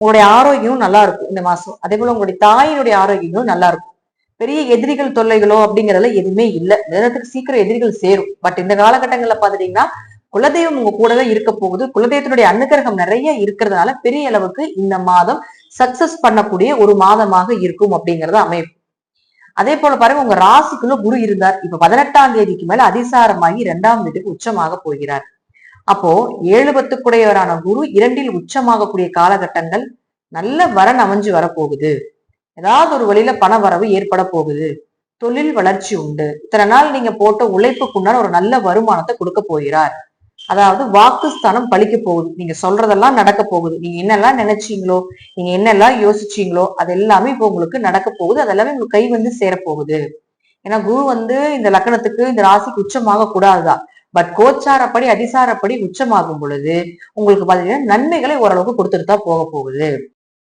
உங்களுடைய ஆரோக்கியம் நல்லா இருக்கும் இந்த மாசம். அதே போல உங்களுடைய தாயினுடைய ஆரோக்கியங்களும் நல்லா இருக்கும். பெரிய எதிரிகள் தொல்லைகளோ அப்படிங்கறதுல எதுவுமே இல்லை. நேரத்துக்கு சீக்கிரம் எதிரிகள் சேரும். பட் இந்த காலகட்டங்கள்ல பாத்துட்டீங்கன்னா குலதெய்வம் உங்க கூடவே இருக்க போகுது. குலதெய்வத்தினுடைய அனுகிரகம் நிறைய இருக்கிறதுனால பெரிய அளவுக்கு இந்த மாதம் சக்சஸ் பண்ணக்கூடிய ஒரு மாதமாக இருக்கும் அப்படிங்கறது அமைப்பு. அதே போல பாருங்க, உங்க ராசிக்குள்ள குரு இருந்தார். இப்ப 18ஆம் தேதிக்கு மேல அதிசாரமாகி 2ஆம் வீட்டுக்கு உச்சமாக போகிறார். அப்போ 7 10 குரு 2ல் உச்சமாகக்கூடிய காலகட்டங்கள் நல்ல வரன் அமைஞ்சு வரப்போகுது. ஏதாவது ஒரு வழியில பண வரவு ஏற்பட போகுது. தொழில் வளர்ச்சி உண்டு. இத்தனை நாள் நீங்க போட்ட உழைப்புக்குண்டான ஒரு நல்ல வருமானத்தை கொடுக்க போகிறார். அதாவது வாக்குஸ்தானம் பழிக்க போகுது. நீங்க சொல்றதெல்லாம் நடக்க போகுது. நீங்க என்னெல்லாம் நினைச்சீங்களோ, நீங்க என்னெல்லாம் யோசிச்சீங்களோ அது எல்லாமே இப்ப உங்களுக்கு நடக்க போகுது. அதெல்லாமே உங்களுக்கு கை வந்து சேரப்போகுது. ஏன்னா குரு இந்த லக்கணத்துக்கு இந்த ராசிக்கு உச்சமாக கூடாதுதான். பட் கோச்சாரப்படி அதிசாரப்படி உச்சமாகும் பொழுது உங்களுக்கு பாத்தீங்கன்னா நன்மைகளை ஓரளவுக்கு கொடுத்துட்டு தான் போக போகுது.